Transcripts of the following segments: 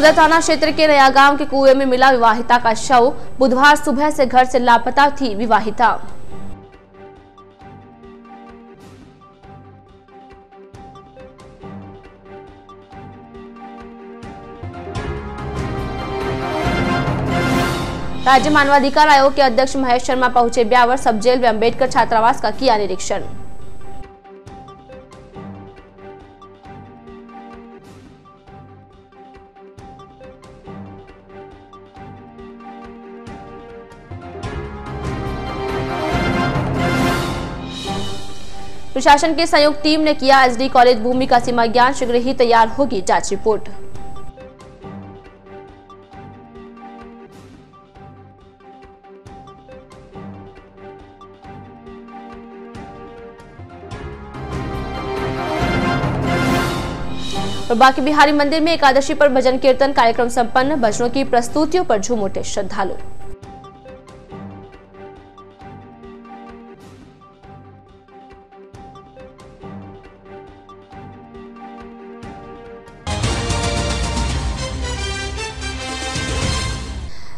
सदर थाना क्षेत्र के नया गांव के कुएं में मिला विवाहिता का शव। बुधवार सुबह से घर से लापता थी विवाहिता। राज्य मानवाधिकार आयोग के अध्यक्ष महेश शर्मा पहुंचे ब्यावर सब जेल व अम्बेडकर छात्रावास का किया निरीक्षण। प्रशासन की संयुक्त टीम ने किया एसडी कॉलेज भूमि का सीमा ज्ञान। शीघ्र ही तैयार होगी जांच रिपोर्ट। और बांके बिहारी मंदिर में एकादशी पर भजन कीर्तन कार्यक्रम संपन्न। भजनों की प्रस्तुतियों पर झूम उठे श्रद्धालु।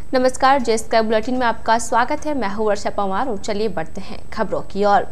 नमस्कार, जेएसके बुलेटिन में आपका स्वागत है। मैं हूं वर्षा पवार और चलिए बढ़ते हैं खबरों की ओर।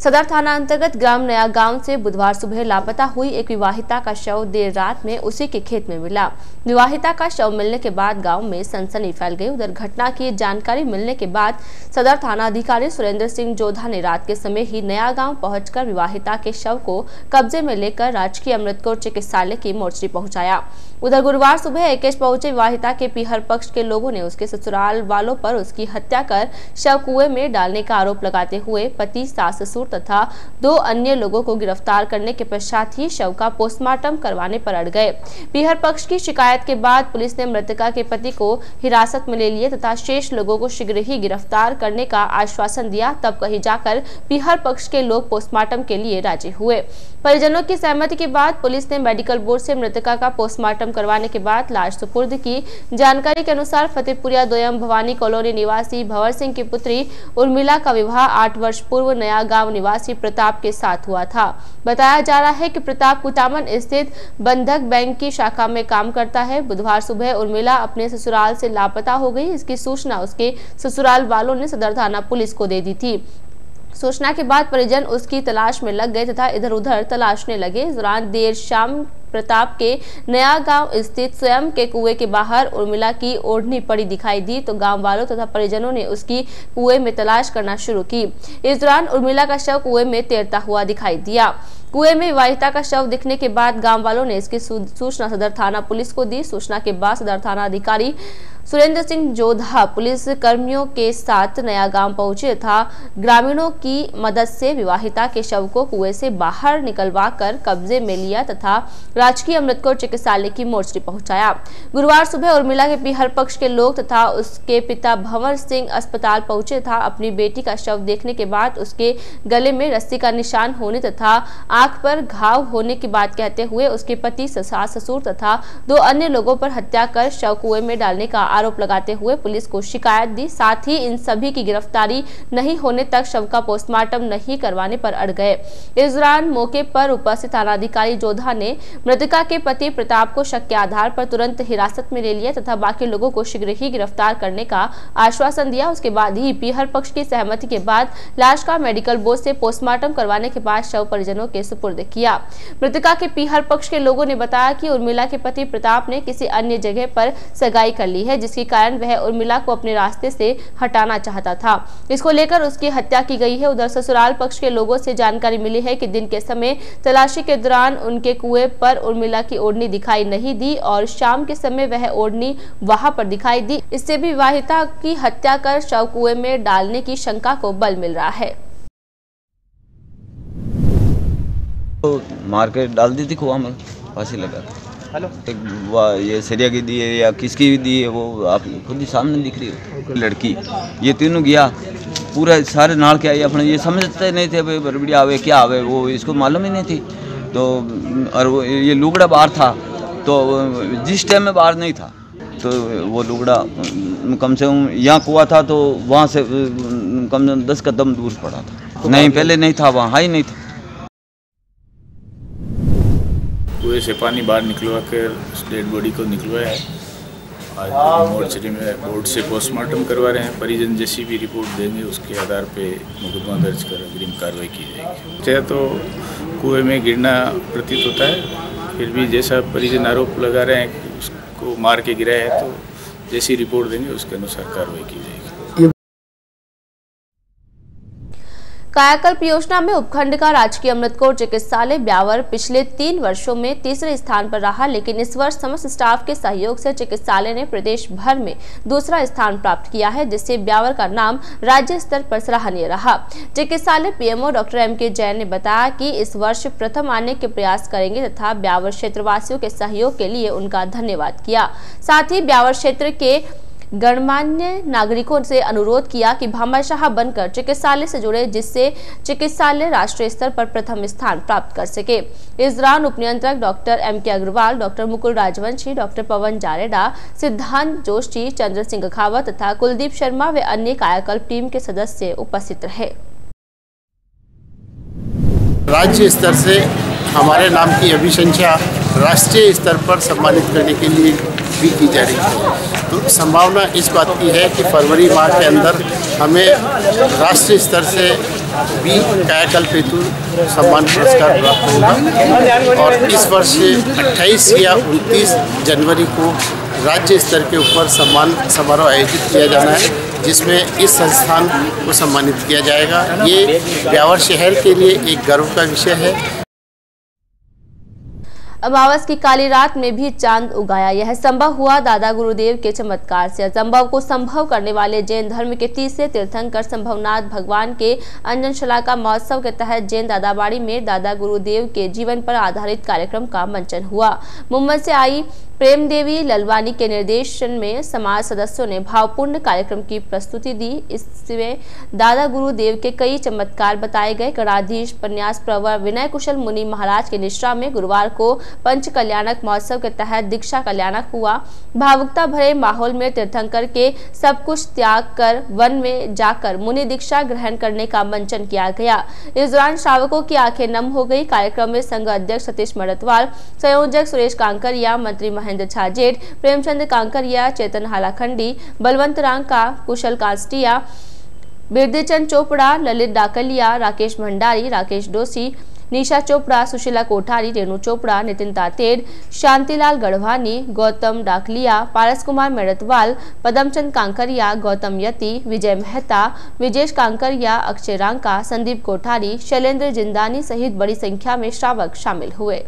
सदर थाना अंतर्गत ग्राम नया गांव से बुधवार सुबह लापता हुई एक विवाहिता का शव देर रात में उसी के खेत में मिला। विवाहिता का शव मिलने के बाद गांव में सनसनी फैल गई। उधर घटना की जानकारी मिलने के बाद सदर थाना अधिकारी सुरेंद्र सिंह जोधा ने रात के समय ही नया गांव पहुंचकर विवाहिता के शव को कब्जे में लेकर राजकीय अमृतकोर चिकित्सालय की मोर्चरी पहुंचाया। उधर गुरुवार सुबह एकेश पहुंचे विवाहिता के पीहर पक्ष के लोगों ने उसके ससुराल वालों पर उसकी हत्या कर शव कुएं में डालने का आरोप लगाते हुए पति, सास, ससुर तथा 2 अन्य लोगों को गिरफ्तार करने के पश्चात ही शव का पोस्टमार्टम करवाने पर अड़ गए। पीहर पक्ष की शिकायत के बाद पुलिस ने मृतका के पति को हिरासत में ले लिए तथा शेष लोगों को शीघ्र ही गिरफ्तार करने का आश्वासन दिया। तब कहीं जाकर पीहर पक्ष के लोग पोस्टमार्टम के लिए राजी हुए। परिजनों की सहमति के बाद पुलिस ने मेडिकल बोर्ड से मृतका का पोस्टमार्टम करवाने के बाद लाश सुपुर्द की। जानकारी के अनुसार फतेहपुरिया दोयम भवानी कॉलोनी निवासी भंवर सिंह की पुत्री उर्मिला का विवाह 8 वर्ष पूर्व नया गांव निवासी प्रताप के साथ हुआ था। बताया जा रहा है कि प्रताप कुटामन स्थित बंधक बैंक की शाखा में काम करता है। बुधवार सुबह उर्मिला अपने ससुराल से लापता हो गई। इसकी सूचना उसके ससुराल वालों ने सदर थाना पुलिस को दे दी थी। सूचना के बाद परिजन उसकी तलाश में लग गए तथा इधर उधर तलाशने लगे। इस दौरान देर शाम प्रताप के नया गांव स्थित स्वयं के कुएं के बाहर उर्मिला की ओढ़नी पड़ी दिखाई दी तो गांव वालों तथा परिजनों ने उसकी कुएं में तलाश करना शुरू की। इस दौरान उर्मिला का शव कुएं में तैरता हुआ दिखाई दिया। कुएं में विवाहिता का शव दिखने के बाद गांव वालों ने इसकी सूचना सदर थाना पुलिस को दी। सूचना के बाद सदर थाना अधिकारी सुरेंद्र सिंह जोधा पुलिस कर्मियों के साथ नया गांव पहुंचे तथा ग्रामीणों की मदद से विवाहिता के शव को कुएं से बाहर निकलवा कर कब्जे में लिया तथा राजकीय अमृतकोर चिकित्सालय की मोर्चरी पहुंचाया। गुरुवार सुबह उर्मिला के पीहर पक्ष के लोग तथा उसके पिता भंवर सिंह अस्पताल पहुंचे तथा अपनी बेटी का शव देखने के बाद उसके गले में रस्सी का निशान होने तथा आंख पर घाव होने की बात कहते हुए उसके पति, सास, ससुर तथा 2 अन्य लोगों पर हत्या कर शव कुएं में डालने का आरोप लगाते हुए पुलिस को शिकायत दी। साथ ही इन सभी की गिरफ्तारी नहीं होने तक शव का पोस्टमार्टम नहीं करवाने पर अड़ गए। इस दौरान मौके पर उपस्थित थानाधिकारी जोधा ने मृतका के पति प्रताप को शक के आधार पर तुरंत हिरासत में ले लिया तथा बाकी लोगों को शीघ्र ही गिरफ्तार करने का आश्वासन दिया। उसके बाद ही पीहर पक्ष की सहमति के बाद लाश का मेडिकल बोर्ड से पोस्टमार्टम करवाने के बाद शव परिजनों के सुपुर्द किया। मृतका के पीहर पक्ष के लोगों ने बताया कि उर्मिला के पति प्रताप ने किसी अन्य जगह पर सगाई कर ली है, जिसके कारण वह उर्मिला को अपने रास्ते से हटाना चाहता था। इसको लेकर उसकी हत्या की गई है। उधर ससुराल पक्ष के लोगों से जानकारी मिली है कि दिन के समय तलाशी के दौरान उनके कुएं पर उर्मिला की ओढ़नी दिखाई नहीं दी और शाम के समय वह ओढ़नी वहां पर दिखाई दी। इससे भी विवाहिता की हत्या कर शव कुएं में डालने की शंका को बल मिल रहा है। तो मार के डाल दी थी कुआं में, फांसी लगा। हेलो, एक ये सरिया की दी है या किसकी भी दी है वो आप खुद ही सामने दिख रही है। लड़की ये तीनों गया पूरा सारे नाल के आई अपने, ये समझते नहीं थे भाई बरबड़ी आवे क्या आवे, वो इसको मालूम ही नहीं थी। तो और वो ये लुगड़ा बाहर था, तो जिस टाइम में बाहर नहीं था तो वो लुगड़ा कम से कम यहाँ कुआ था तो वहाँ से कम से कम 10 कदम दूर पड़ा था। नहीं पहले नहीं था, वहाँ ही नहीं था। कुएं से पानी बाहर निकलवा कर डेड बॉडी को निकलवाया है। आज मोर्चरी में बोर्ड से पोस्टमार्टम करवा रहे हैं। परिजन जैसी भी रिपोर्ट देंगे उसके आधार पे मुकदमा दर्ज कर अग्रिम कार्रवाई की जाएगी। चाहे तो कुएं में गिरना प्रतीत होता है, फिर भी जैसा परिजन आरोप लगा रहे हैं कि उसको मार के गिराया है, तो जैसी रिपोर्ट देंगे उसके अनुसार कार्रवाई की जाएगी। कायाकल्प योजना में उपखंड का राजकीय अमृत कौर चिकित्सालय ब्यावर पिछले 3 वर्षों में तीसरे स्थान पर रहा, लेकिन इस वर्ष समस्त स्टाफ के सहयोग से चिकित्सालय ने प्रदेश भर में दूसरा स्थान प्राप्त किया है, जिससे ब्यावर का नाम राज्य स्तर पर सराहनीय रहा। चिकित्सालय पीएमओ डॉक्टर M.K. जैन ने बताया कि इस वर्ष प्रथम आने के प्रयास करेंगे तथा ब्यावर क्षेत्रवासियों के सहयोग के लिए उनका धन्यवाद किया। साथ ही ब्यावर क्षेत्र के गणमान्य नागरिकों से अनुरोध किया कि भामाशाह बनकर चिकित्सालय से जुड़े, जिससे चिकित्सालय राष्ट्रीय स्तर पर प्रथम स्थान प्राप्त कर सके। इस दौरान उपनियंत्रक doctor M.K. Agarwal, doctor Mukul Rajvanshi, doctor Pawan Jareda, Siddhant Joshi, Chandra Singh खावत तथा कुलदीप शर्मा व अन्य कायाकल्प टीम के सदस्य उपस्थित रहे। राज्य स्तर से हमारे नाम की अभिशंसा राष्ट्रीय स्तर पर सम्मानित करने के लिए भी की जा रही है। तो संभावना इस बात की है कि फरवरी माह के अंदर हमें राष्ट्रीय स्तर से भी कायाकल्प हेतु सम्मान पुरस्कार प्राप्त होगा और इस वर्ष 28 या 29 जनवरी को राज्य स्तर के ऊपर सम्मान समारोह आयोजित किया जाना है, जिसमें इस संस्थान को सम्मानित किया जाएगा। ये ब्यावर शहर के लिए एक गर्व का विषय है। अमावस की काली रात में भी चांद उगाया। यह संभव हुआ दादा गुरुदेव के चमत्कार से। असंभव को संभव करने वाले जैन धर्म के तीसरे तीर्थंकर संभवनाथ भगवान के अंजनशला का महोत्सव के तहत जैन दादाबाड़ी में दादा गुरुदेव के जीवन पर आधारित कार्यक्रम का मंचन हुआ। मुंबई से आई प्रेम देवी ललवानी के निर्देशन में समाज सदस्यों ने भावपूर्ण कार्यक्रम की प्रस्तुति दी। इसमें दादा गुरुदेव के कई चमत्कार बताए गए। गणाधीश प्रन्यास प्रवर विनय कुशल मुनि महाराज के निष्ठा में गुरुवार को पंच कल्याणक महोत्सव के तहत दीक्षा कल्याणक हुआ। भावुकता भरे माहौल में तीर्थंकर के सब कुछ त्याग कर वन में जाकर मुनि दीक्षा ग्रहण करने का मंचन किया गया। इस दौरान श्रावकों की आंखें नम हो गई। कार्यक्रम में संघ अध्यक्ष सतीश मड़तवाल, संयोजक सुरेश कांकरिया, मंत्री महेंद्र छाजेड़, प्रेमचंद कांकरिया, चेतन हालाखंडी, बलवंत रांका, कुशल कांस्टिया, बिरदेचंद चोपड़ा, ललित डाकलिया, राकेश भंडारी, राकेश डोसी, निशा चोपड़ा, सुशीला कोठारी, रेणु चोपड़ा, नितिन तातेड़, शांतिलाल गढ़वानी, गौतम डाकलिया, पारस कुमार मेड़तवाल, पदमचंद कांकरिया, गौतम यति, विजय मेहता, विजेश कांकरिया, अक्षय रांका, संदीप कोठारी, शैलेंद्र जिंदानी सहित बड़ी संख्या में श्रावक शामिल हुए।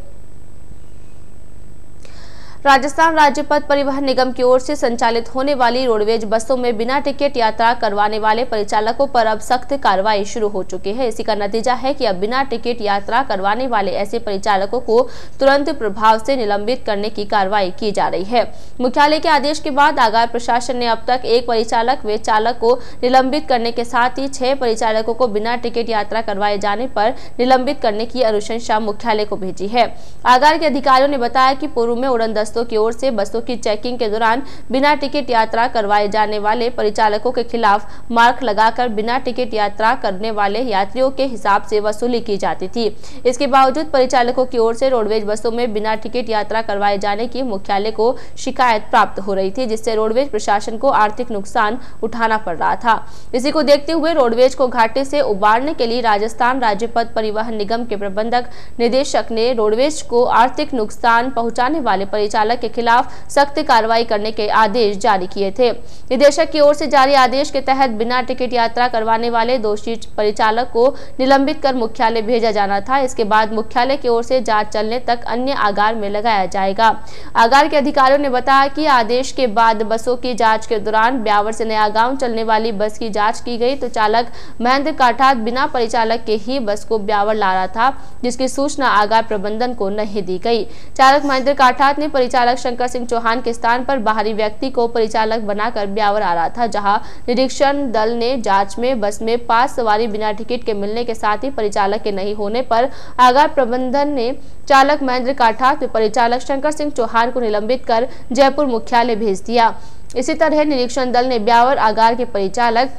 राजस्थान राज्य पथ परिवहन निगम की ओर से संचालित होने वाली रोडवेज बसों में बिना टिकट यात्रा करवाने वाले परिचालकों पर अब सख्त कार्रवाई शुरू हो चुकी है। इसी का नतीजा है कि अब बिना टिकट यात्रा करवाने वाले ऐसे परिचालकों को तुरंत प्रभाव से निलंबित करने की कार्रवाई की जा रही है। मुख्यालय के आदेश के बाद आगार प्रशासन ने अब तक 1 परिचालक व चालक को निलंबित करने के साथ ही 6 परिचालकों को बिना टिकट यात्रा करवाए जाने पर निलंबित करने की अनुशंसा मुख्यालय को भेजी है। आगार के अधिकारियों ने बताया कि पूर्व में उड़न की ओर से बसों की चेकिंग के दौरान बिना टिकट यात्रा करवाए जाने वाले परिचालकों के खिलाफ मार्क लगाकर बिना टिकट यात्रा करने वाले यात्रियों के हिसाब से वसूली की जाती थी। इसके बावजूद परिचालकों की ओर से रोडवेज बसों में बिना टिकट यात्रा करवाए जाने की मुख्यालय को शिकायत प्राप्त हो रही थी, जिससे रोडवेज प्रशासन को आर्थिक नुकसान उठाना पड़ रहा था। इसी को देखते हुए रोडवेज को घाटे से उबारने के लिए राजस्थान राज्य पथ परिवहन निगम के प्रबंधक निदेशक ने रोडवेज को आर्थिक नुकसान पहुंचाने वाले परिचालक के खिलाफ सख्त कार्रवाई करने के आदेश जारी किए थे। निदेशक की ओर से जारी आदेश के तहत बिना टिकट यात्रा करवाने वाले दोषी परिचालक को निलंबित कर मुख्यालय भेजा जाना था। इसके बाद मुख्यालय की ओर से जांच चलने तक अन्य आगार में लगाया जाएगा। आगार के अधिकारियों ने बताया कि आदेश के बाद बसों की जांच के दौरान ब्यावर से नया गांव चलने वाली बस की जांच की गई तो चालक महेंद्र काठात बिना परिचालक के ही बस को ब्यावर ला रहा था, जिसकी सूचना आगार प्रबंधन को नहीं दी गई। चालक महेंद्र काठात ने परिचालक शंकर सिंह चौहान के स्थान पर बाहरी व्यक्ति को परिचालक बनाकर ब्यावर आ रहा था, जहां निरीक्षण दल ने जांच में बस में 5 सवारी बिना टिकट के मिलने के साथ ही परिचालक के नहीं होने पर आगार प्रबंधन ने चालक महेंद्र काठात व परिचालक शंकर सिंह चौहान को निलंबित कर जयपुर मुख्यालय भेज दिया। इसी तरह निरीक्षण दल ने ब्यावर आगार के परिचालक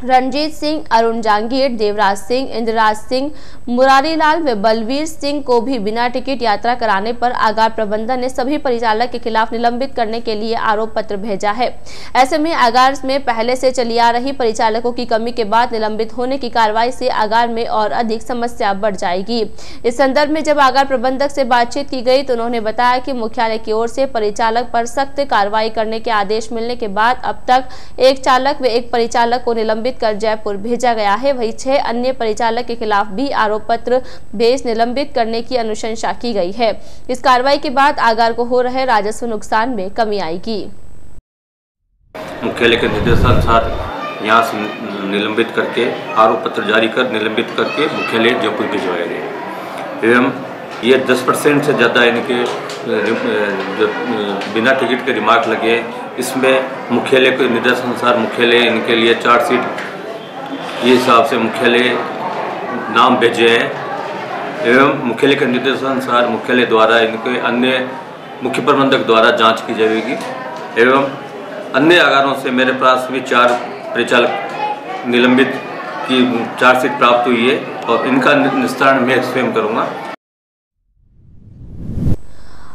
रणजीत सिंह, अरुण जांगीर, देवराज सिंह, इंद्रराज सिंह, मुरारी लाल व बलवीर सिंह को भी बिना टिकट यात्रा कराने पर आगार प्रबंधन ने सभी परिचालक के खिलाफ निलंबित करने के लिए आरोप पत्र भेजा है। ऐसे में आगार में पहले से चली आ रही परिचालकों की कमी के बाद निलंबित होने की कार्रवाई से आगार में और अधिक समस्या बढ़ जाएगी। इस संदर्भ में जब आगार प्रबंधक से बातचीत की गई तो उन्होंने बताया कि मुख्यालय की ओर से परिचालक पर सख्त कार्रवाई करने के आदेश मिलने के बाद अब तक एक चालक व एक परिचालक को निलंबित कर जयपुर भेजा गया है। वहीं 6 अन्य परिचालक के खिलाफ भी आरोप पत्र भेज निलंबित करने की अनुशंसा की गई है। इस कार्रवाई के बाद आगार को हो रहे राजस्व नुकसान में कमी आएगी। मुख्यालय के निर्देशानुसार यहाँ से निलंबित करके आरोप पत्र जारी कर निलंबित करके मुख्यालय जयपुर भिजवाया गया एवं ये 10% से ज़्यादा इनके बिना टिकट के रिमार्क लगे। इसमें मुख्यालय के निर्देशानुसार मुख्यालय इनके लिए चार्जशीट के हिसाब से मुख्यालय नाम भेजे हैं एवं मुख्यालय के निर्देशानुसार मुख्यालय द्वारा इनके अन्य मुख्य प्रबंधक द्वारा जांच की जाएगी एवं अन्य आगारों से मेरे पास भी 4 परिचालक निलंबित की चार्जशीट प्राप्त हुई है और इनका निस्तारण मैं स्वयं करूँगा।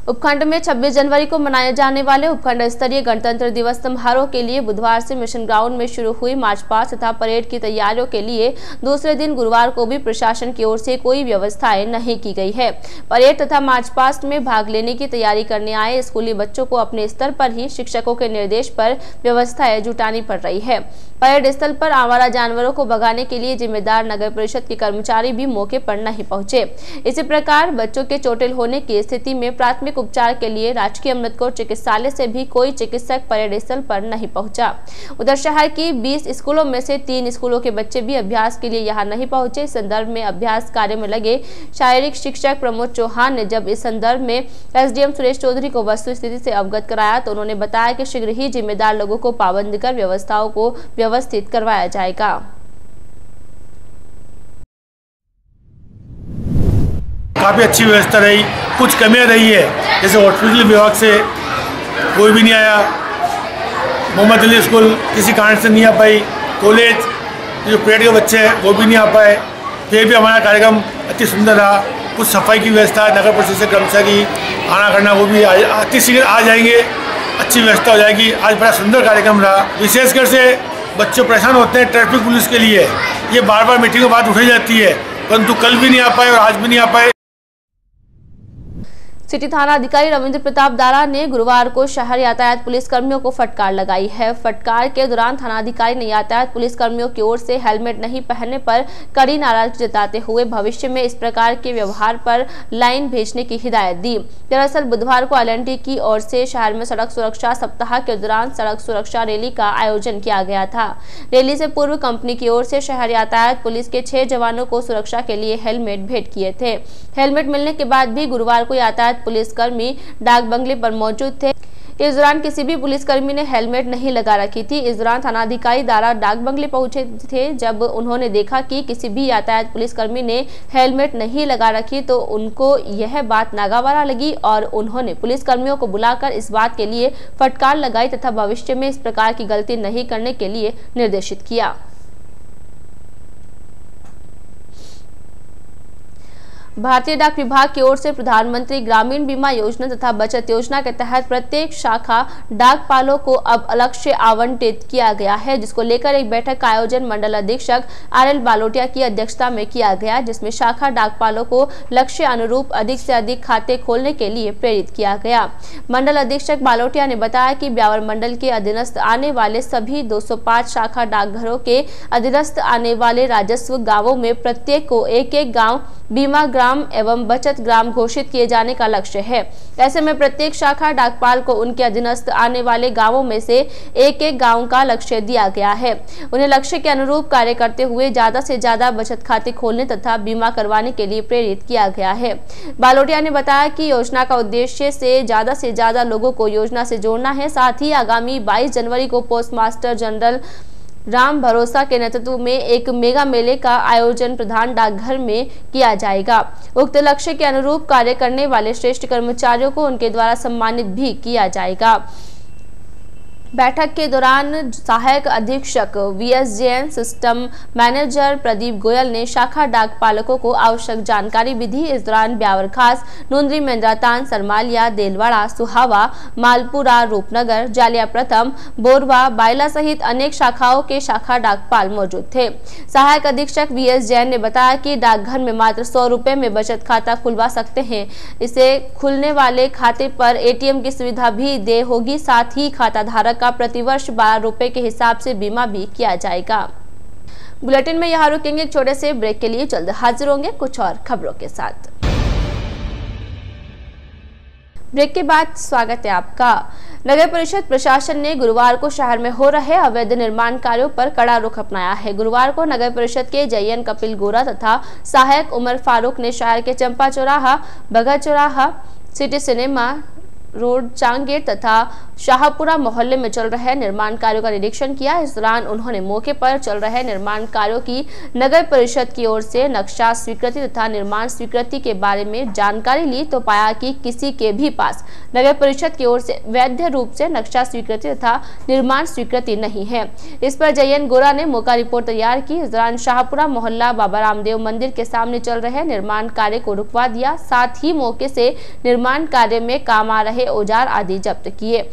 उपखंड में 26 जनवरी को मनाए जाने वाले उपखंड स्तरीय गणतंत्र दिवस समारोह के लिए बुधवार से मिशन ग्राउंड में शुरू हुई मार्च पास्ट तथा परेड की तैयारियों के लिए दूसरे दिन गुरुवार को भी प्रशासन की ओर से कोई व्यवस्थाएं नहीं की गई है। परेड तथा मार्च पास्ट में भाग लेने की तैयारी करने आए स्कूली बच्चों को अपने स्तर पर ही शिक्षकों के निर्देश पर व्यवस्थाएं जुटानी पड़ रही है। परेड स्थल पर आवारा जानवरों को भगाने के लिए जिम्मेदार नगर परिषद के कर्मचारी भी मौके पर नहीं पहुंचे। इसी प्रकार बच्चों के चोटिल होने की स्थिति में प्राथमिक उपचार के लिए राजकीय अमृतकोट चिकित्सालय से भी कोई चिकित्सक परेड स्थल पर नहीं पहुंचा। उधर शहर की 20 स्कूलों में से 3 स्कूलों के बच्चे भी अभ्यास के लिए यहां नहीं पहुंचे। इस संदर्भ में अभ्यास कार्य में लगे शारीरिक शिक्षक प्रमोद चौहान ने जब इस संदर्भ में एसडीएम सुरेश चौधरी को वस्तु स्थिति से अवगत कराया तो उन्होंने बताया कि शीघ्र ही जिम्मेदार लोगों को पाबंद कर व्यवस्थाओं को व्यवस्थित करवाया जाएगा। काफ़ी अच्छी व्यवस्था रही, कुछ कमियां रही है, जैसे हॉस्पिटल विभाग से कोई भी नहीं आया, मोहम्मद अली स्कूल किसी कारण से नहीं आ पाई, कॉलेज जो परेड के बच्चे हैं वो भी नहीं आ पाए। फिर भी हमारा कार्यक्रम अति सुंदर रहा। कुछ सफाई की व्यवस्था नगर परिषद से कर्मचारी आना करना वो भी अति शीघ्र आ जाएंगे, अच्छी व्यवस्था हो जाएगी। आज बड़ा सुंदर कार्यक्रम रहा। विशेषकर से बच्चे परेशान होते हैं ट्रैफिक पुलिस के लिए, ये बार बार मीटिंग में बात उठाई जाती है, परंतु कल भी नहीं आ पाए और आज भी नहीं आ पाए। सिटी थाना अधिकारी रविंद्र प्रताप दारा ने गुरुवार को शहर यातायात पुलिस कर्मियों को फटकार लगाई है। फटकार के दौरान थाना अधिकारी ने यातायात पुलिस कर्मियों की ओर से हेलमेट नहीं पहनने पर कड़ी नाराजगी जताते हुए भविष्य में इस प्रकार के व्यवहार पर लाइन भेजने की हिदायत दी। दरअसल बुधवार को LNT की ओर से शहर में सड़क सुरक्षा सप्ताह के दौरान सड़क सुरक्षा रैली का आयोजन किया गया था। रैली से पूर्व कंपनी की ओर से शहर यातायात पुलिस के 6 जवानों को सुरक्षा के लिए हेलमेट भेंट किए थे। हेलमेट मिलने के बाद भी गुरुवार को यातायात पुलिसकर्मी डाक बंगले पर मौजूद थे। इस दौरान किसी भी पुलिसकर्मी ने हेलमेट नहीं लगा रखी थी। इस दौरान थानाधिकारी दारा डाक बंगले पहुंचे थे। जब उन्होंने देखा कि किसी भी यातायात पुलिसकर्मी ने हेलमेट नहीं लगा रखी तो उनको यह बात नागवारा लगी और उन्होंने पुलिसकर्मियों को बुलाकर इस बात के लिए फटकार लगाई तथा भविष्य में इस प्रकार की गलती नहीं करने के लिए निर्देशित किया। भारतीय डाक विभाग की ओर से प्रधानमंत्री ग्रामीण बीमा योजना तथा बचत योजना के तहत प्रत्येक शाखा डाकपालों को अब लक्ष्य आवंटित किया गया है, जिसको लेकर एक बैठक का आयोजन मंडल अधीक्षक RL बालोटिया की अध्यक्षता में किया गया, जिसमें शाखा डाकपालों को लक्ष्य अनुरूप अधिक से अधिक खाते खोलने के लिए प्रेरित किया गया। मंडल अधीक्षक बालोटिया ने बताया कि ब्यावर मंडल के अधीनस्थ आने वाले सभी 205 शाखा डाकघरों के अधीनस्थ आने वाले राजस्व गांवों में प्रत्येक को एक गाँव बीमा ग्राम एवं बचत ग्राम घोषित किए जाने का लक्ष्य है। ऐसे में प्रत्येक शाखा डाकपाल को उनके अधीनस्थ आने वाले गांवों में से एक गांव का लक्ष्य दिया गया है। उन्हें लक्ष्य के अनुरूप कार्य करते हुए ज्यादा से ज्यादा बचत खाते खोलने तथा बीमा करवाने के लिए प्रेरित किया गया है। बालोटिया ने बताया कि योजना का उद्देश्य से ज्यादा लोगों को योजना से जोड़ना है। साथ ही आगामी 22 जनवरी को पोस्ट मास्टर जनरल राम भरोसा के नेतृत्व में एक मेगा मेले का आयोजन प्रधान डाकघर में किया जाएगा। उक्त लक्ष्य के अनुरूप कार्य करने वाले श्रेष्ठ कर्मचारियों को उनके द्वारा सम्मानित भी किया जाएगा। बैठक के दौरान सहायक अधीक्षक VSJN system manager Pradeep Goyal ने शाखा डाक पालकों को आवश्यक जानकारी भी दी। इस दौरान ब्यावर खास, नुंद्री, मेंद्रातान, सरमालिया, देलवाड़ा, सुहावा, मालपुरा, रूपनगर, जालिया प्रथम, बोरवा, बायला सहित अनेक शाखाओं के शाखा डाकपाल मौजूद थे। सहायक अधीक्षक VS जैन ने बताया कि डाकघर में मात्र 100 रुपए में बचत खाता खुलवा सकते हैं। इसे खुलने वाले खाते पर ATM की सुविधा भी दे होगी। साथ ही खाता धारक का प्रतिवर्ष 12 रुपए के हिसाब से बीमा भी किया जाएगा। बुलेटिन में यहाँ रुकेंगे एक छोटे से ब्रेक के लिए, जल्द हाजिर होंगे कुछ और खबरों के साथ। ब्रेक के बाद स्वागत है आपका। नगर परिषद प्रशासन ने गुरुवार को शहर में हो रहे अवैध निर्माण कार्यों पर कड़ा रुख अपनाया है। गुरुवार को नगर परिषद के JN कपिल गोरा तथा सहायक उमर फारूक ने शहर के चंपा चौराहा, भगत चौराहा, सिटी सिनेमा रोड, चांगेट तथा शाहपुरा मोहल्ले में चल रहे निर्माण कार्यों का निरीक्षण किया। इस दौरान उन्होंने मौके पर चल रहे निर्माण कार्यों की नगर परिषद की ओर से नक्शा स्वीकृति तथा निर्माण स्वीकृति के बारे में जानकारी ली तो पाया कि किसी के भी पास नगर परिषद की ओर से वैध रूप से नक्शा स्वीकृति तथा निर्माण स्वीकृति नहीं है। इस पर JN गोरा ने मौका रिपोर्ट तैयार की। इस दौरान शाहपुरा मोहल्ला बाबा रामदेव मंदिर के सामने चल रहे निर्माण कार्य को रुकवा दिया। साथ ही मौके से निर्माण कार्य में काम आ रहे औजार आदि जब्त किए।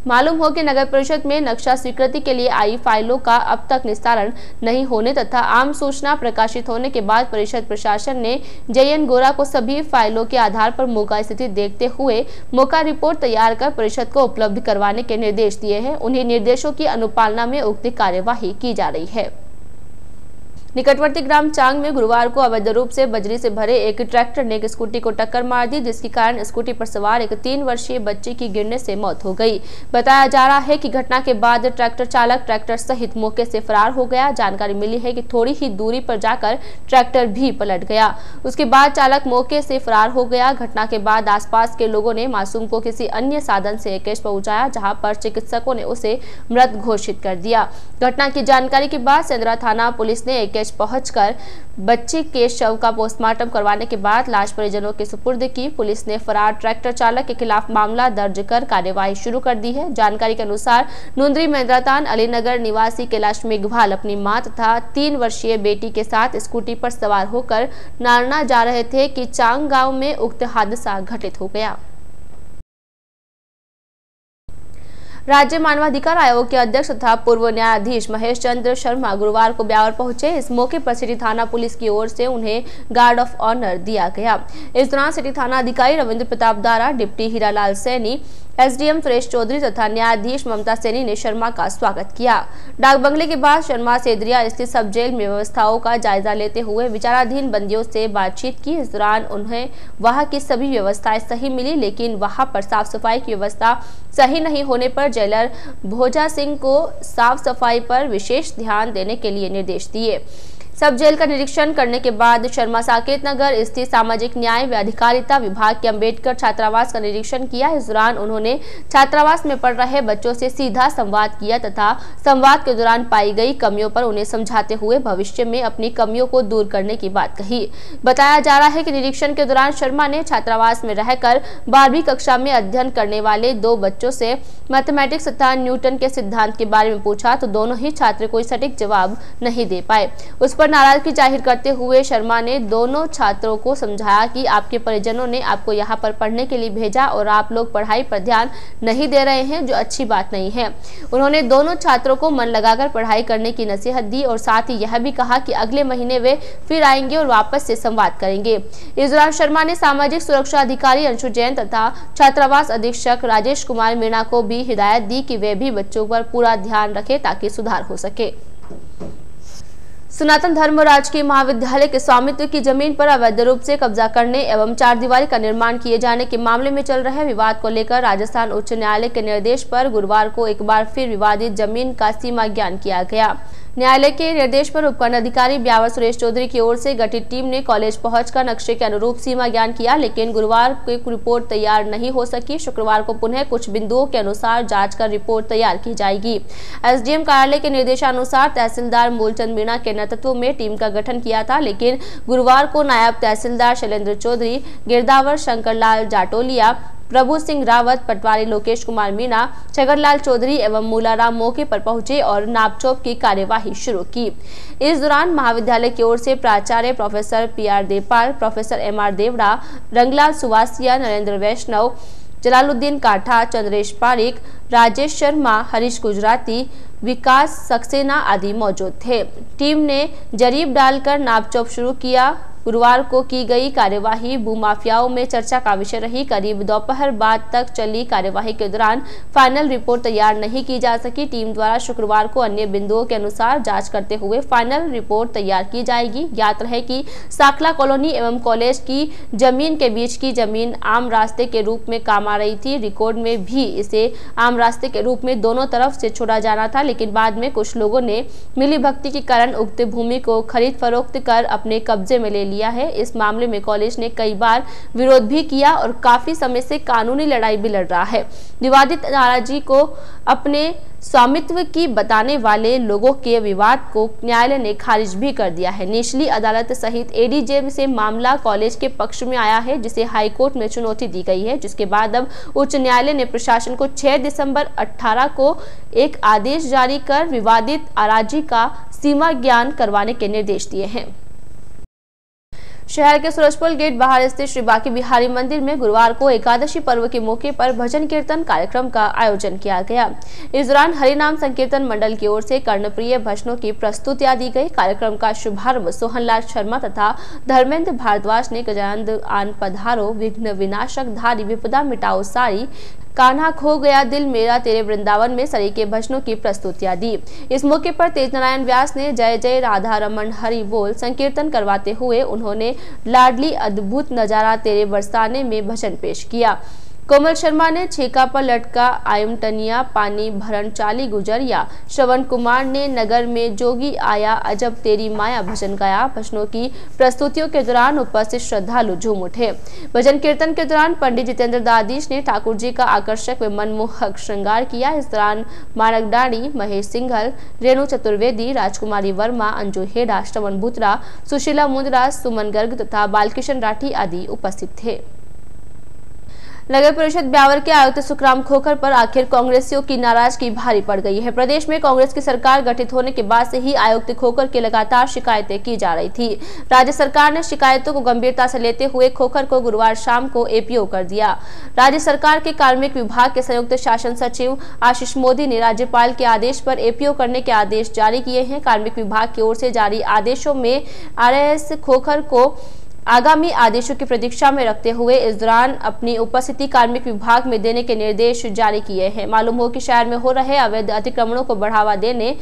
मालूम हो कि नगर परिषद में नक्शा स्वीकृति के लिए आई फाइलों का अब तक निस्तारण नहीं होने तथा आम सूचना प्रकाशित होने के बाद परिषद प्रशासन ने JN गोरा को सभी फाइलों के आधार पर मौका स्थिति देखते हुए मौका रिपोर्ट तैयार कर परिषद को उपलब्ध करवाने के निर्देश दिए हैं। उन्हीं निर्देशों की अनुपालना में उक्त कार्यवाही की जा रही है। निकटवर्ती ग्राम चांग में गुरुवार को अवैध रूप से बजरी से भरे एक ट्रैक्टर ने एक स्कूटी को टक्कर मार दी, जिसके कारण स्कूटी पर सवार एक 3 वर्षीय बच्चे की गिरने से मौत हो गई। बताया जा रहा है कि घटना के बाद ट्रैक्टर चालक ट्रैक्टर सहित मौके से फरार हो गया। जानकारी मिली है कि थोड़ी ही दूरी पर जाकर ट्रैक्टर भी पलट गया। उसके बाद चालक मौके से फरार हो गया। घटना के बाद आसपास के लोगों ने मासूम को किसी अन्य साधन से एकेश पहुंचाया, जहां पर चिकित्सकों ने उसे मृत घोषित कर दिया। घटना की जानकारी के बाद सेंद्रा थाना पुलिस ने पहुंचकर बच्चे के शव का पोस्टमार्टम करवाने के बाद लाश परिजनों के सुपुर्द की। पुलिस ने फरार ट्रैक्टर चालक के खिलाफ मामला दर्ज कर कार्यवाही शुरू कर दी है। जानकारी के अनुसार नुंद्री मेंद्रातान अलीनगर निवासी कैलाश मेघवाल अपनी मां तथा 3 वर्षीय बेटी के साथ स्कूटी पर सवार होकर नारना जा रहे थे कि चांग गांव में उक्त हादसा घटित हो गया। राज्य मानवाधिकार आयोग के अध्यक्ष तथा पूर्व न्यायाधीश महेश चंद्र शर्मा गुरुवार को ब्यावर पहुंचे। इस मौके पर सिटी थाना पुलिस की ओर से उन्हें गार्ड ऑफ ऑनर दिया गया। इस दौरान सिटी थाना अधिकारी रविंद्र प्रताप दारा, डिप्टी हीरालाल सैनी, SDM सुरेश चौधरी तथा न्यायाधीश ममता सैनी ने शर्मा का स्वागत किया। डाक बंगले के बाद शर्मा सेदरिया स्थित सब जेल में व्यवस्थाओं का जायजा लेते हुए विचाराधीन बंदियों से बातचीत की। इस दौरान उन्हें वहां की सभी व्यवस्थाएं सही मिली, लेकिन वहां पर साफ सफाई की व्यवस्था सही नहीं होने पर जेलर भोजा सिंह को साफ सफाई पर विशेष ध्यान देने के लिए निर्देश दिए। सब जेल का निरीक्षण करने के बाद शर्मा साकेत नगर स्थित सामाजिक न्याय व अधिकारिता विभाग के अंबेडकर छात्रावास का निरीक्षण किया। इस दौरान उन्होंने छात्रावास में पढ़ रहे बच्चों से सीधा संवाद किया तथा संवाद के दौरान पाई गई कमियों पर उन्हें समझाते हुए भविष्य में अपनी कमियों को दूर करने की बात कही। बताया जा रहा है कि निरीक्षण के दौरान शर्मा ने छात्रावास में रहकर 12वीं कक्षा में अध्ययन करने वाले 2 बच्चों से मैथमेटिक्स तथा न्यूटन के सिद्धांत के बारे में पूछा तो दोनों ही छात्र कोई सटीक जवाब नहीं दे पाए। उस पर नाराजगी जाहिर करते हुए शर्मा ने दोनों छात्रों को समझाया कि आपके परिजनों ने आपको यहाँ पर पढ़ने के लिए भेजा और आप लोग पढ़ाई पर ध्यान नहीं दे रहे हैं, जो अच्छी बात नहीं है। उन्होंने दोनों छात्रों को मन लगाकर पढ़ाई करने की नसीहत दी और साथ ही यह भी कहा कि अगले महीने वे फिर आएंगे और वापस से संवाद करेंगे। इस दौरान शर्मा ने सामाजिक सुरक्षा अधिकारी अंशु जैन तथा छात्रावास अधीक्षक राजेश कुमार मीणा को भी हिदायत दी कि वे भी बच्चों पर पूरा ध्यान रखें ताकि सुधार हो सके। सनातन धर्म राजकीय महाविद्यालय के स्वामित्व की जमीन पर अवैध रूप से कब्जा करने एवं 4 दीवारी का निर्माण किए जाने के मामले में चल रहे विवाद को लेकर राजस्थान उच्च न्यायालय के निर्देश पर गुरुवार को एक बार फिर विवादित जमीन का सीमा ज्ञान किया गया। न्यायालय के निर्देश पर उपखंड अधिकारी ब्यावर सुरेश चौधरी की ओर से गठित टीम ने कॉलेज पहुंचकर नक्शे के अनुरूप सीमा ज्ञान किया, लेकिन गुरुवार को एक रिपोर्ट तैयार नहीं हो सकी। शुक्रवार को पुनः कुछ बिंदुओं के अनुसार जांच कर रिपोर्ट तैयार की जाएगी। SDM कार्यालय के निर्देशानुसार तहसीलदार मूलचंद मीणा के नेतृत्व में टीम का गठन किया था, लेकिन गुरुवार को नायब तहसीलदार शैलेंद्र चौधरी, गिरदावर शंकरलाल जाटोलिया, प्रभु सिंह रावत, पटवारी लोकेश कुमार मीणा, छगनलाल चौधरी एवं मूलाराम मौके पर पहुंचे और नापचोप की कार्यवाही शुरू की। इस दौरान महाविद्यालय की ओर से प्राचार्य professor PR Devpal, professor MR Devda, Ranglal Suwasiya, Narendra Vaishnav, Jalaluddin Katha, Chandresh Pareek, Rajesh Sharma, Harish Gujarati, विकास सक्सेना आदि मौजूद थे। टीम ने जरीब डालकर नापचोप शुरू किया। गुरुवार को की गई कार्यवाही भूमाफियाओं में चर्चा का विषय रही। करीब दोपहर बाद तक चली कार्यवाही के दौरान फाइनल रिपोर्ट तैयार नहीं की जा सकी। टीम द्वारा शुक्रवार को अन्य बिंदुओं के अनुसार जांच करते हुए फाइनल रिपोर्ट तैयार की जाएगी। ज्ञात रहे कि साखला कॉलोनी एवं कॉलेज की जमीन के बीच की जमीन आम रास्ते के रूप में काम आ रही थी। रिकॉर्ड में भी इसे आम रास्ते के रूप में दोनों तरफ से छोड़ा जाना था, लेकिन बाद में कुछ लोगों ने मिलीभगत के कारण उक्त भूमि को खरीद फरोख्त कर अपने कब्जे में ले लिया है। इस मामले में कॉलेज ने कई बार विरोध भी किया और काफी समय से कानूनी लड़ाई भी लड़ रहा है। विवादित नाराजी को अपने स्वामित्व की बताने वाले लोगों के विवाद को न्यायालय ने खारिज भी कर दिया है। निचली अदालत सहित ADJ से मामला कॉलेज के पक्ष में आया है, जिसे हाईकोर्ट में चुनौती दी गई है, जिसके बाद अब उच्च न्यायालय ने प्रशासन को 6 दिसंबर 18 को एक आदेश जारी कर विवादित अराजी का सीमा ज्ञान करवाने के निर्देश दिए हैं। शहर के सूरजपुर गेट बाहर स्थित श्री बांके बिहारी मंदिर में गुरुवार को एकादशी पर्व के मौके पर भजन कीर्तन कार्यक्रम का आयोजन किया गया। इस दौरान हरिनाम संकीर्तन मंडल की ओर से कर्णप्रिय भजनों की प्रस्तुतियां दी गई। कार्यक्रम का शुभारंभ सोहनलाल शर्मा तथा धर्मेंद्र भारद्वाज ने गजानंद आन पधारो, विघ्न विनाशक धारी, विपदा मिटाओ सारी, कान्हा खो गया दिल मेरा तेरे वृंदावन में सरीके भजनों की प्रस्तुतियां दी। इस मौके पर तेज नारायण व्यास ने जय जय राधा रमन हरि बोल संकीर्तन करवाते हुए उन्होंने लाडली अद्भुत नजारा तेरे बरसाने में भजन पेश किया। कोमल शर्मा ने छेका पर लटका आयमटनिया पानी भरन चाली गुजरिया, श्रवण कुमार ने नगर में जोगी आया अजब तेरी माया भजन गाया। भजनों की प्रस्तुतियों के दौरान उपस्थित श्रद्धालु झूम उठे। भजन कीर्तन के दौरान पंडित जितेंद्र दादीश ने ठाकुर जी का आकर्षक व मनमोहक श्रृंगार किया। इस दौरान मानक डाणी, महेश सिंघल, रेणु चतुर्वेदी, राजकुमारी वर्मा, अंजू हेडा, श्रवण बुत्रा, सुशीला मुंद्रा, सुमन गर्ग तथा बालकिशन राठी आदि उपस्थित थे। नगर परिषद ब्यावर के आयुक्त सुखराम खोखर पर आखिर कांग्रेसियों की नाराजगी भारी पड़ गई है। प्रदेश में कांग्रेस की सरकार गठित होने के बाद से ही आयुक्त खोखर की लगातार शिकायतें की जा रही थी। राज्य सरकार ने शिकायतों को गंभीरता से लेते हुए खोखर को गुरुवार शाम को APO कर दिया। राज्य सरकार के कार्मिक विभाग के संयुक्त शासन सचिव आशीष मोदी ने राज्यपाल के आदेश पर APO करने के आदेश जारी किए हैं। कार्मिक विभाग की ओर से जारी आदेशों में RAS खोखर को आगामी आदेशों की प्रतीक्षा में रखते हुए इस दौरान अपनी उपस्थिति कार्मिक विभाग में देने के निर्देश जारी किए हैं। मालूम हो कि शहर में हो रहे अवैध अतिक्रमणों को बढ़ावा देने,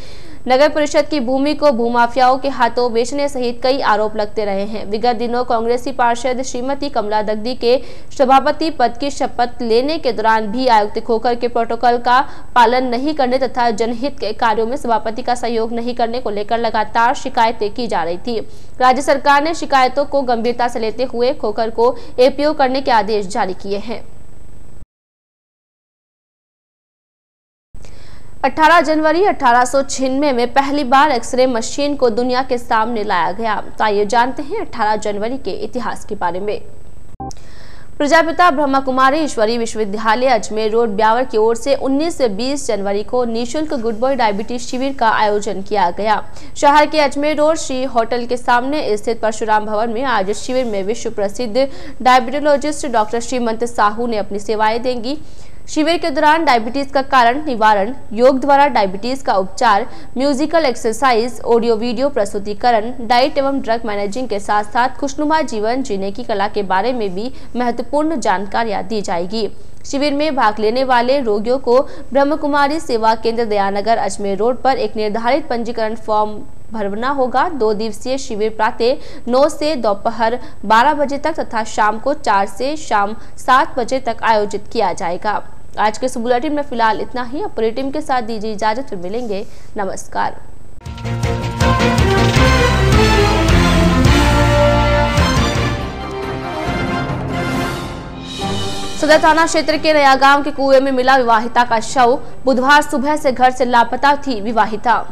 नगर परिषद की भूमि को भूमाफियाओं के हाथों बेचने सहित कई आरोप लगते रहे हैं। विगत दिनों कांग्रेसी पार्षद श्रीमती कमला दग्दी के सभापति पद की शपथ लेने के दौरान भी आयुक्त खोखर के प्रोटोकॉल का पालन नहीं करने तथा जनहित के कार्यों में सभापति का सहयोग नहीं करने को लेकर लगातार शिकायतें की जा रही थी। राज्य सरकार ने शिकायतों को गंभीरता से लेते हुए खोखर को APO करने के आदेश जारी किए हैं। 18 जनवरी 1896 में पहली बार एक्सरे मशीन को दुनिया के सामने लाया गया। तो आइए जानते हैं 18 जनवरी के इतिहास के बारे में। प्रजापिता ब्रह्मा कुमारी ईश्वरी विश्वविद्यालय अजमेर रोड ब्यावर की ओर से 19 से 20 जनवरी को निःशुल्क गुड बॉय डायबिटीज शिविर का आयोजन किया गया। शहर के अजमेर रोड श्री होटल के सामने स्थित परशुराम भवन में आज शिविर में विश्व प्रसिद्ध डायबिटोलॉजिस्ट डॉक्टर श्रीमंत साहू ने अपनी सेवाएं देंगी। शिविर के दौरान डायबिटीज का कारण निवारण, योग द्वारा डायबिटीज का उपचार, म्यूजिकल एक्सरसाइज, ऑडियो वीडियो प्रस्तुतिकरण, डाइट एवं ड्रग मैनेजिंग के साथ साथ खुशनुमा जीवन जीने की कला के बारे में भी महत्वपूर्ण जानकारियां दी जाएगी। शिविर में भाग लेने वाले रोगियों को ब्रह्म कुमारी सेवा केंद्र दयानगर अजमेर रोड पर एक निर्धारित पंजीकरण फॉर्म भरना होगा। 2 दिवसीय शिविर प्रातः 9 से दोपहर 12 बजे तक तथा शाम को 4 से शाम 7 बजे तक आयोजित किया जाएगा। आज के इस बुलेटिन में फिलहाल इतना ही। अपनी टीम के साथ दीजिए इजाजत, फिर मिलेंगे। नमस्कार। सदर थाना क्षेत्र के नया गांव के कुएं में मिला विवाहिता का शव। बुधवार सुबह से घर से लापता थी विवाहिता।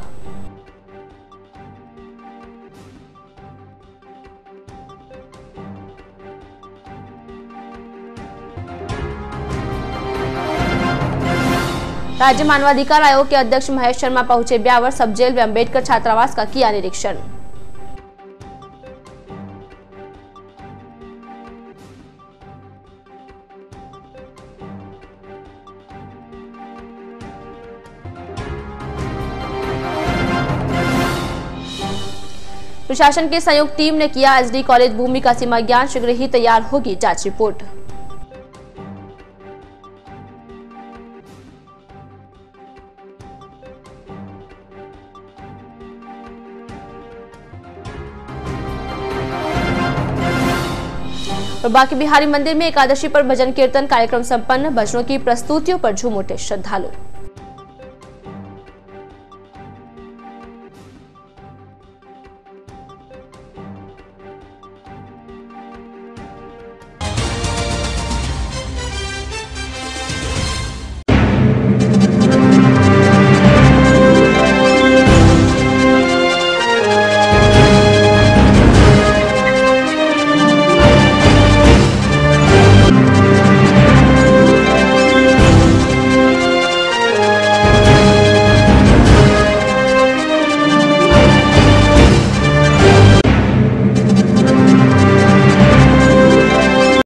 राज्य मानवाधिकार आयोग के अध्यक्ष महेश शर्मा पहुंचे ब्यावर सब जेल व अम्बेडकर छात्रावास का किया निरीक्षण। प्रशासन की संयुक्त टीम ने किया एसडी कॉलेज भूमि का सीमा ज्ञान, शीघ्र ही तैयार होगी जांच रिपोर्ट। और बांके बिहारी मंदिर में एकादशी पर भजन कीर्तन कार्यक्रम संपन्न, भजनों की प्रस्तुतियों पर झूम उठे श्रद्धालु।